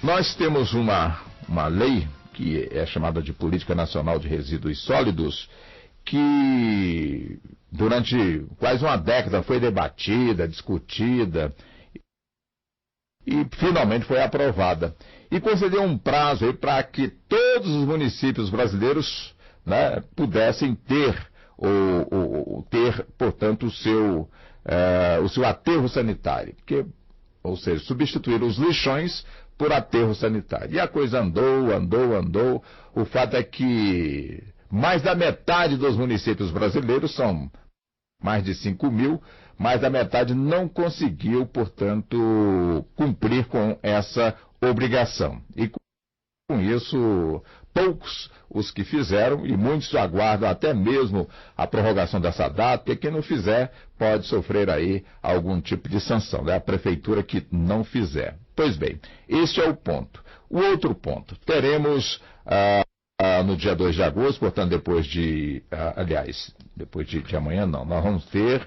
Nós temos uma lei que é chamada de Política Nacional de Resíduos Sólidos, que durante quase uma década foi debatida, discutida e finalmente foi aprovada. E concedeu um prazo para que todos os municípios brasileiros, né, pudessem ter, portanto, o seu aterro sanitário. Ou seja, substituir os lixões por aterro sanitário. E a coisa andou. O fato é que mais da metade dos municípios brasileiros, são mais de 5 mil, mais da metade não conseguiu, portanto, cumprir com essa obrigação. E com isso, poucos os que fizeram, e muitos aguardam até mesmo a prorrogação dessa data, porque quem não fizer pode sofrer aí algum tipo de sanção, né? A prefeitura que não fizer. Pois bem, este é o ponto. O outro ponto, teremos no dia 2 de agosto, portanto depois de amanhã não, nós vamos ter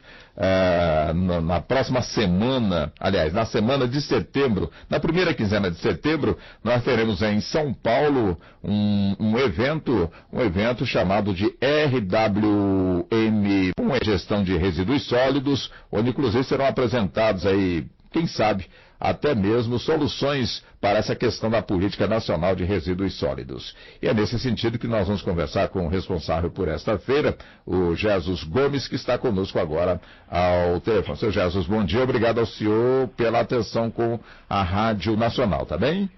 na próxima semana, na semana de setembro, na primeira quinzena de setembro, nós teremos em São Paulo um evento chamado de RWM, uma gestão de resíduos sólidos, onde inclusive serão apresentados aí, quem sabe, até mesmo soluções para essa questão da Política Nacional de Resíduos Sólidos. E é nesse sentido que nós vamos conversar com o responsável por esta feira, o Jesus Gomes, que está conosco agora ao telefone. Seu Jesus, bom dia, obrigado ao senhor pela atenção com a Rádio Nacional, tá bem?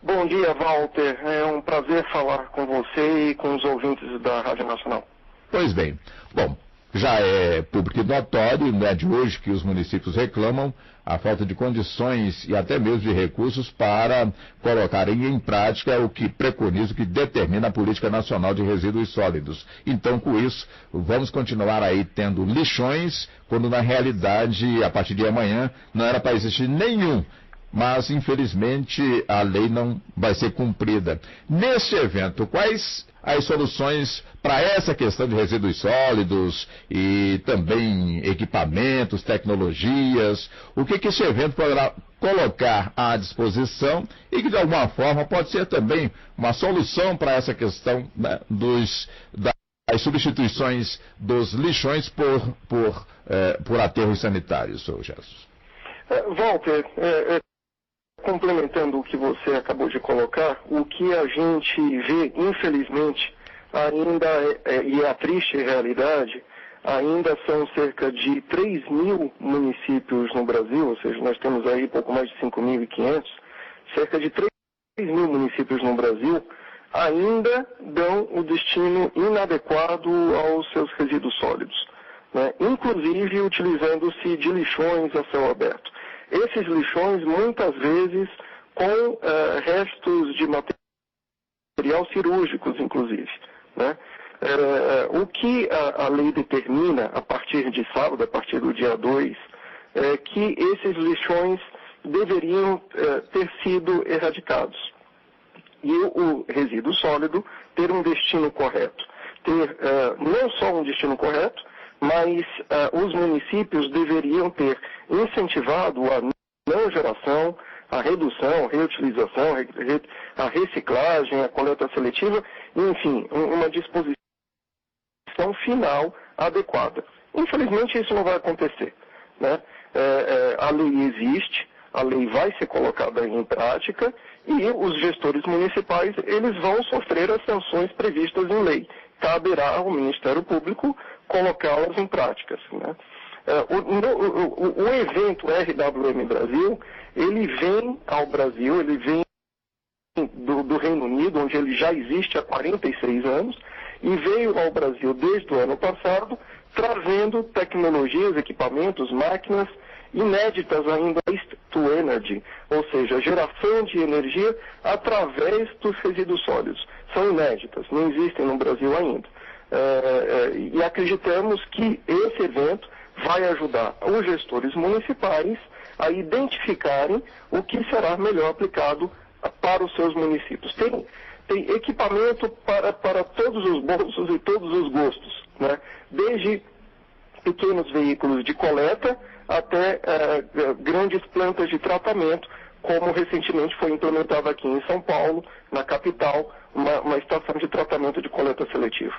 Bom dia, Walter. É um prazer falar com você e com os ouvintes da Rádio Nacional. Pois bem. Bom, já é público e notório, não é de hoje que os municípios reclamam a falta de condições e até mesmo de recursos para colocarem em prática o que preconiza, o que determina a Política Nacional de Resíduos Sólidos. Então, com isso, vamos continuar aí tendo lixões, quando na realidade, a partir de amanhã, não era para existir nenhum. Mas, infelizmente, a lei não vai ser cumprida. Neste evento, quais as soluções para essa questão de resíduos sólidos e também equipamentos, tecnologias? O que esse evento poderá colocar à disposição e que, de alguma forma, pode ser também uma solução para essa questão, né, das substituições dos lixões por aterros sanitários, senhor Jesus? Walter, complementando o que você acabou de colocar, o que a gente vê, infelizmente, ainda e é a triste realidade, ainda são cerca de 3 mil municípios no Brasil, ou seja, nós temos aí pouco mais de 5.500, cerca de 3 mil municípios no Brasil ainda dão o destino inadequado aos seus resíduos sólidos, né? Inclusive utilizando-se de lixões a céu aberto. Esses lixões, muitas vezes, com restos de material cirúrgicos, inclusive, né? O que a lei determina, a partir de sábado, a partir do dia 2, é que esses lixões deveriam ter sido erradicados. E o resíduo sólido ter um destino correto. Ter não só um destino correto, mas os municípios deveriam ter incentivado a não geração, a redução, a reutilização, a reciclagem, a coleta seletiva, enfim, uma disposição final adequada. Infelizmente isso não vai acontecer, né? A lei existe, a lei vai ser colocada em prática e os gestores municipais eles vão sofrer as sanções previstas em lei. Caberá ao Ministério Público colocá-las em práticas, né? O evento RWM Brasil, ele vem ao Brasil, ele vem do Reino Unido, onde ele já existe há 46 anos, e veio ao Brasil desde o ano passado, trazendo tecnologias, equipamentos, máquinas inéditas ainda to energy, ou seja, geração de energia através dos resíduos sólidos. São inéditas, não existem no Brasil ainda. E acreditamos que esse evento vai ajudar os gestores municipais a identificarem o que será melhor aplicado para os seus municípios. Tem equipamento para todos os bolsos e todos os gostos, né? Desde pequenos veículos de coleta até grandes plantas de tratamento como recentemente foi implementada aqui em São Paulo, na capital, uma estação de tratamento de coleta seletiva.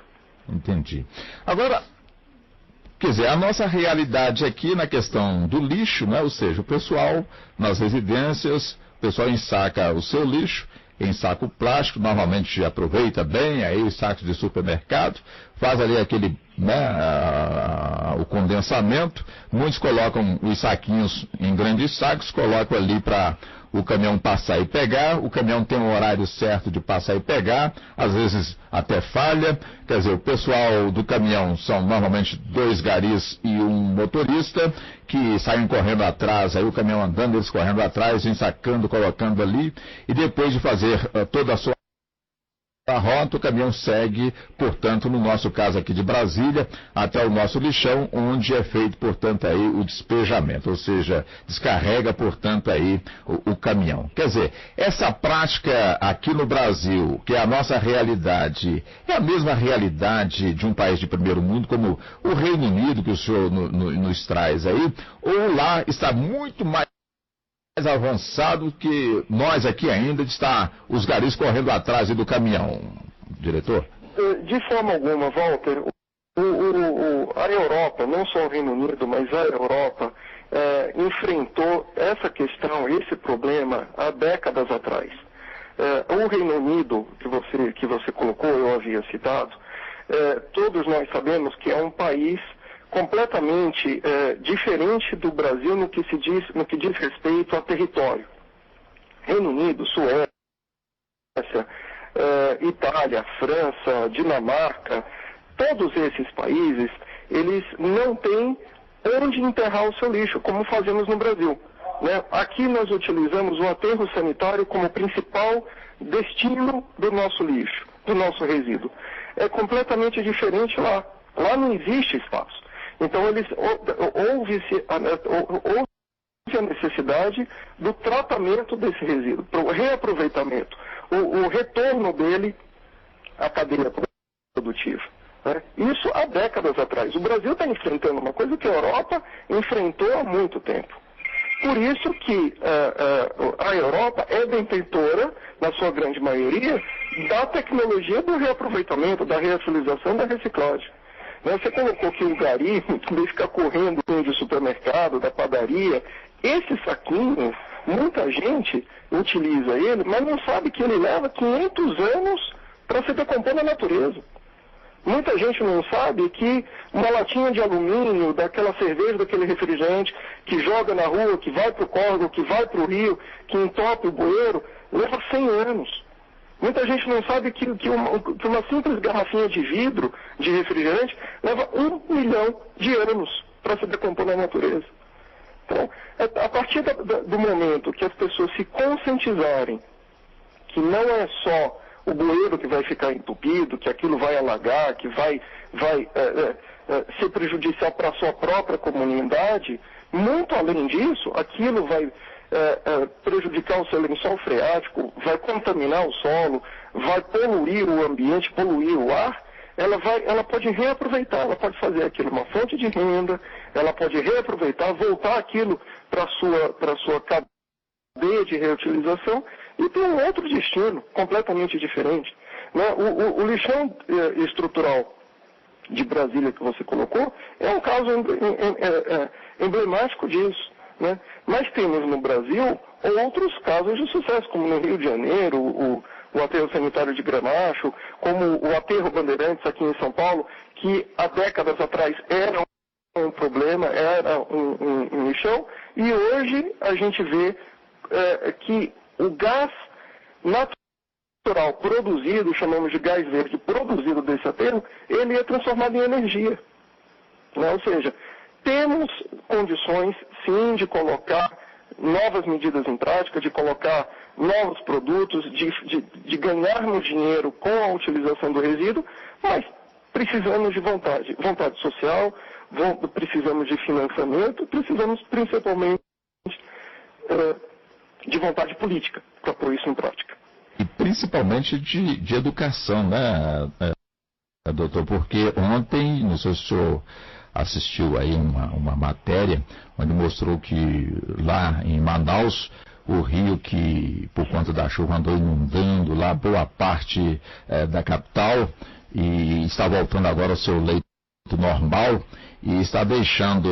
Entendi. Agora, quer dizer, a nossa realidade aqui na questão do lixo, né? Ou seja, o pessoal nas residências, o pessoal ensaca o seu lixo em saco plástico, normalmente aproveita bem aí sacos de supermercado, faz ali aquele, o condensamento, muitos colocam os saquinhos em grandes sacos, colocam ali para o caminhão passar e pegar, o caminhão tem um horário certo de passar e pegar, às vezes até falha, quer dizer, o pessoal do caminhão são normalmente 2 garis e um motorista, que saem correndo atrás, aí o caminhão andando, eles correndo atrás, ensacando, colocando ali, e depois de fazer toda a sua rota, o caminhão segue, portanto, no nosso caso aqui de Brasília, até o nosso lixão, onde é feito, portanto, aí o despejamento, ou seja, descarrega, portanto, aí o caminhão. Quer dizer, essa prática aqui no Brasil, que é a nossa realidade, é a mesma realidade de um país de primeiro mundo, como o Reino Unido, que o senhor nos traz aí, ou lá está muito mais avançado que nós aqui ainda, de estar os garis correndo atrás do caminhão, diretor? De forma alguma, Walter, a Europa, não só o Reino Unido, mas a Europa, enfrentou essa questão, esse problema, há décadas atrás. O Reino Unido, que você colocou, eu havia citado, todos nós sabemos que é um país completamente diferente do Brasil no que diz respeito a território. Reino Unido, Suécia, Itália, França, Dinamarca, todos esses países, eles não têm onde enterrar o seu lixo, como fazemos no Brasil, né? Aqui nós utilizamos o aterro sanitário como principal destino do nosso lixo, do nosso resíduo. É completamente diferente lá. Lá não existe espaço. Então, houve a necessidade do tratamento desse resíduo, o reaproveitamento, o retorno dele à cadeia produtiva. Né? Isso há décadas atrás. O Brasil está enfrentando uma coisa que a Europa enfrentou há muito tempo. Por isso que a Europa é detentora, na sua grande maioria, da tecnologia do reaproveitamento, da reutilização, da reciclagem. Você colocou que o gari, em ficar correndo de supermercado, da padaria, esse saquinho, muita gente utiliza ele, mas não sabe que ele leva 500 anos para se decompor na natureza. Muita gente não sabe que uma latinha de alumínio, daquela cerveja, daquele refrigerante, que joga na rua, que vai para o córrego, que vai para o rio, que entope o bueiro, leva 100 anos. Muita gente não sabe que uma simples garrafinha de vidro de refrigerante leva 1 milhão de anos para se decompor na natureza. Então, a partir do momento que as pessoas se conscientizarem que não é só o bueiro que vai ficar entupido, que aquilo vai alagar, que vai ser prejudicial para a sua própria comunidade, muito além disso, aquilo vai prejudicar o seu lençol freático, vai contaminar o solo, vai poluir o ambiente, poluir o ar, ela pode reaproveitar, ela pode fazer aquilo uma fonte de renda, ela pode reaproveitar, voltar aquilo para a sua cadeia de reutilização e ter um outro destino completamente diferente. Né? O lixão estrutural de Brasília que você colocou é um caso emblemático disso. Né? Mas temos no Brasil outros casos de sucesso, como no Rio de Janeiro, o aterro sanitário de Gramacho, como o aterro Bandeirantes aqui em São Paulo, que há décadas atrás era um problema, era um lixão, e hoje a gente vê que o gás natural produzido, chamamos de gás verde, produzido desse aterro, ele é transformado em energia. Né? Ou seja, temos condições, sim, de colocar novas medidas em prática, de colocar novos produtos, de ganharmos dinheiro com a utilização do resíduo, mas precisamos de vontade social, precisamos de financiamento, precisamos principalmente de vontade política para pôr isso em prática. E principalmente de educação, né, doutor? Porque ontem, não sei se o senhor assistiu aí uma matéria onde mostrou que lá em Manaus o rio que, por conta da chuva, andou inundando lá boa parte da capital e está voltando agora ao seu leito normal e está deixando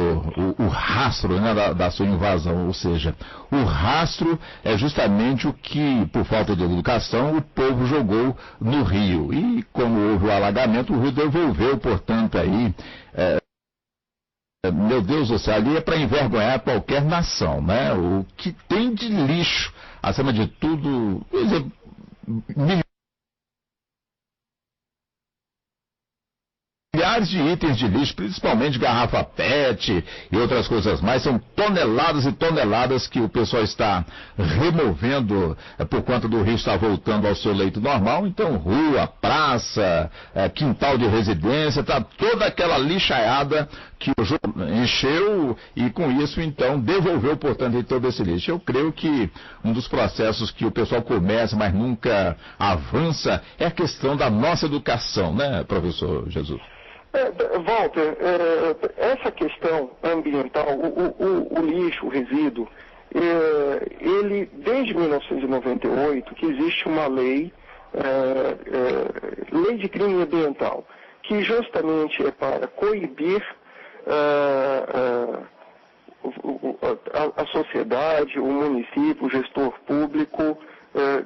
o rastro, né, da sua invasão, ou seja, o rastro é justamente o que, por falta de educação, o povo jogou no rio. E como houve o alagamento, o rio devolveu, portanto, aí, meu Deus do céu, ali é para envergonhar qualquer nação, né? O que tem de lixo, acima de tudo, milhares de itens de lixo, principalmente garrafa PET e outras coisas mais, são toneladas e toneladas que o pessoal está removendo por conta do rio estar voltando ao seu leito normal. Então, rua, praça, quintal de residência, está toda aquela lixaiada que o jogo encheu e com isso, então, devolveu, portanto, todo esse lixo. Eu creio que um dos processos que o pessoal começa, mas nunca avança, é a questão da nossa educação, né, professor Jesus? Walter, essa questão ambiental, o lixo, o resíduo, ele, desde 1998, que existe uma lei, lei de crime ambiental, que justamente é para coibir a sociedade, o município, o gestor público,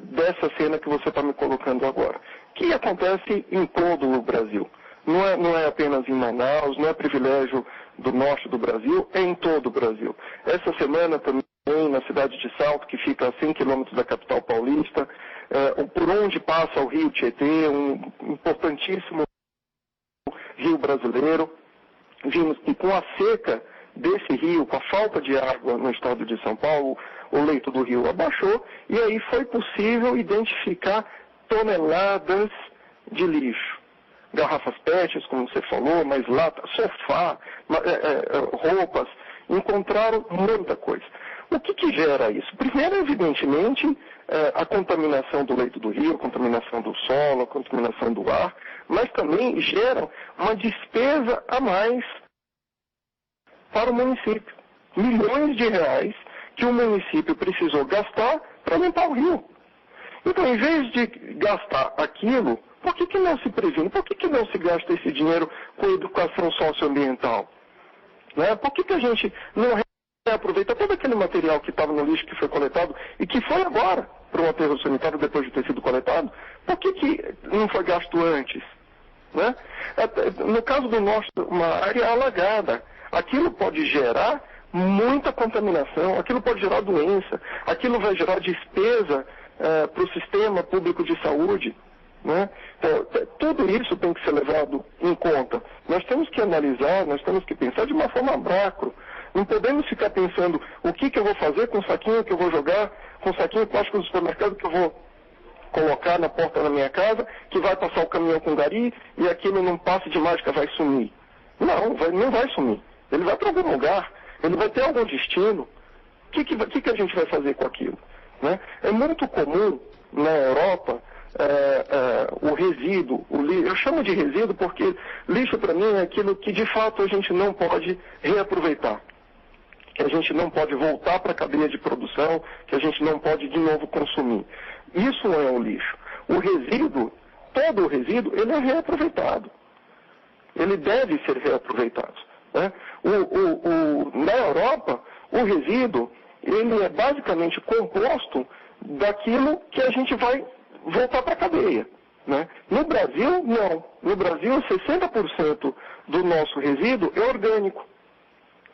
dessa cena que você está me colocando agora, que acontece em todo o Brasil. Não é apenas em Manaus, não é privilégio do norte do Brasil, é em todo o Brasil. Essa semana também na cidade de Salto, que fica a 100 quilômetros da capital paulista, por onde passa o rio Tietê, um importantíssimo rio brasileiro, vimos que com a seca desse rio, com a falta de água no estado de São Paulo, o leito do rio abaixou e aí foi possível identificar toneladas de lixo. Garrafas PET, como você falou, mas lata, sofá, roupas, encontraram muita coisa. O que gera isso? Primeiro, evidentemente, a contaminação do leito do rio, a contaminação do solo, a contaminação do ar, mas também geram uma despesa a mais para o município. Milhões de reais que o município precisou gastar para limpar o rio. Então, em vez de gastar aquilo, por que não se previne? Por que não se gasta esse dinheiro com educação socioambiental? Né? Por que a gente não reaproveita todo aquele material que estava no lixo, que foi coletado e que foi agora para um aterro sanitário depois de ter sido coletado? Por que não foi gasto antes? Né? No caso do norte, uma área alagada, aquilo pode gerar muita contaminação, aquilo pode gerar doença, aquilo vai gerar despesa para o sistema público de saúde. Né? Então, tudo isso tem que ser levado em conta. Nós temos que analisar, nós temos que pensar de uma forma macro. Não podemos ficar pensando o que eu vou fazer com o saquinho que eu vou jogar, com o saquinho plástico do supermercado que eu vou colocar na porta da minha casa, que vai passar o caminhão com gari e aquilo num passe de mágica vai sumir. Não vai sumir. Ele vai para algum lugar, ele vai ter algum destino. O que a gente vai fazer com aquilo? Né? É muito comum na Europa o resíduo, o lixo. Eu chamo de resíduo porque lixo para mim é aquilo que de fato a gente não pode reaproveitar, que a gente não pode voltar para a cadeia de produção, que a gente não pode de novo consumir. Isso não é um lixo. O resíduo, todo o resíduo, ele é reaproveitado. Ele deve ser reaproveitado. Né? Na Europa, o resíduo, ele é basicamente composto daquilo que a gente vai voltar para a cadeia. Né? No Brasil, não. No Brasil, 60% do nosso resíduo é orgânico.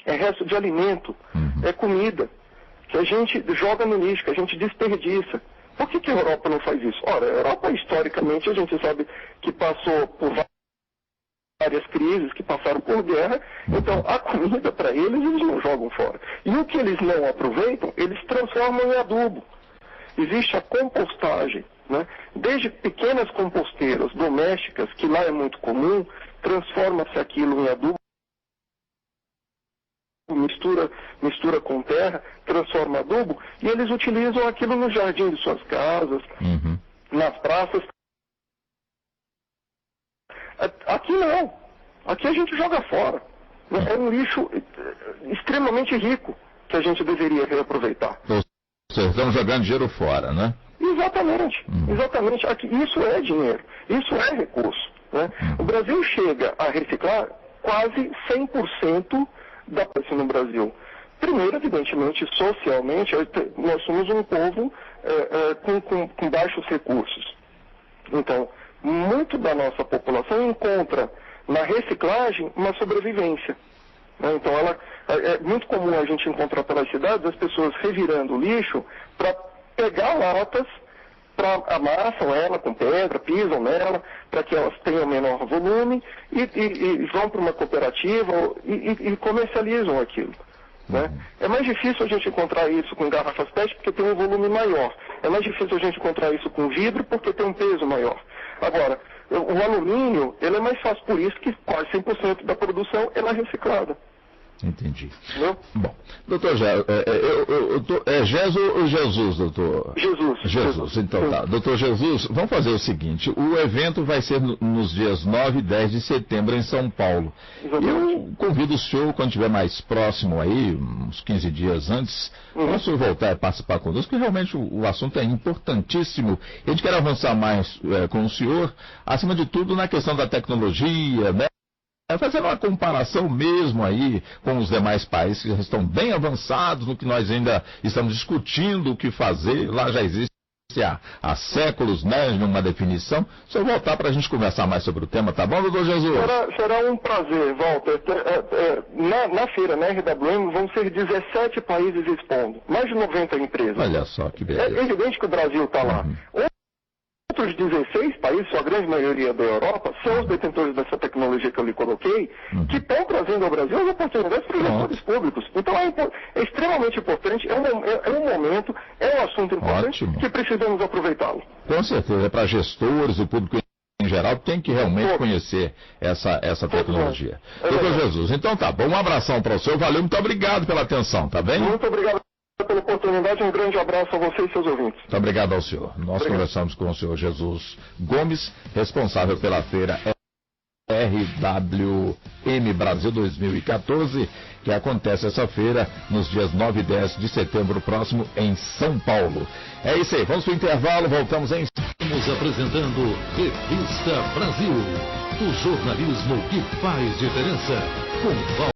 É resto de alimento, é comida, que a gente joga no lixo, que a gente desperdiça. Por que a Europa não faz isso? Ora, a Europa, historicamente, a gente sabe que passou por várias crises, que passaram por guerra, então a comida para eles não jogam fora. E o que eles não aproveitam, eles transformam em adubo. Existe a compostagem, né? Desde pequenas composteiras domésticas, que lá é muito comum, transforma-se aquilo em adubo, mistura com terra, transforma adubo, e eles utilizam aquilo no jardim de suas casas, nas praças. Aqui não. Aqui a gente joga fora. É um lixo extremamente rico que a gente deveria reaproveitar. Ou Vocês estão jogando dinheiro fora, né? Exatamente, exatamente. Aqui, isso é dinheiro, isso é recurso, né? O Brasil chega a reciclar quase 100% da população no Brasil. Primeiro, evidentemente, socialmente, nós somos um povo com baixos recursos. Então, muito da nossa população encontra na reciclagem uma sobrevivência. Né? Então, é muito comum a gente encontrar pelas cidades as pessoas revirando o lixo para pegar latas, amassam ela com pedra, pisam nela, para que elas tenham menor volume e vão para uma cooperativa e comercializam aquilo. Né? É mais difícil a gente encontrar isso com garrafas PET porque tem um volume maior. É mais difícil a gente encontrar isso com vidro porque tem um peso maior. Agora, o alumínio, ele é mais fácil, por isso que quase 100% da produção ela é reciclada. Entendi. Entendeu? Bom, doutor Jesus ou Jesus, doutor? Jesus, então tá. Doutor Jesus, vamos fazer o seguinte, o evento vai ser nos dias 9 e 10 de setembro em São Paulo. Exatamente. Eu convido o senhor, quando estiver mais próximo aí, uns 15 dias antes, para o senhor voltar a participar conosco, porque realmente o assunto é importantíssimo. A gente quer avançar mais com o senhor, acima de tudo na questão da tecnologia, né? Fazer uma comparação mesmo aí com os demais países que já estão bem avançados no que nós ainda estamos discutindo o que fazer. Lá já existe há séculos, né, uma definição. Se eu voltar para a gente conversar mais sobre o tema, tá bom, doutor Jesus? Será um prazer, Walter. Na feira, na RWM, vão ser 17 países expondo, mais de 90 empresas. Olha só que beleza. É evidente que o Brasil está lá. Outros 16 países, a grande maioria da Europa, são os detentores dessa tecnologia que eu lhe coloquei, que estão trazendo ao Brasil as oportunidades para os gestores públicos. Então é extremamente importante, é um momento, é um assunto importante que precisamos aproveitá-lo. Com certeza, para gestores, o público em geral, tem que realmente conhecer essa tecnologia. Doutor Jesus, então tá bom, um abração para o senhor, valeu, muito obrigado pela atenção, tá bem? Muito obrigado pela oportunidade, um grande abraço a você e seus ouvintes. Muito obrigado ao senhor. Nós conversamos com o senhor Jesus Gomes, responsável pela feira RWM Brasil 2014, que acontece essa feira nos dias 9 e 10 de setembro próximo em São Paulo. É isso aí, vamos para o intervalo, voltamos em... Estamos apresentando Revista Brasil, o jornalismo que faz diferença, com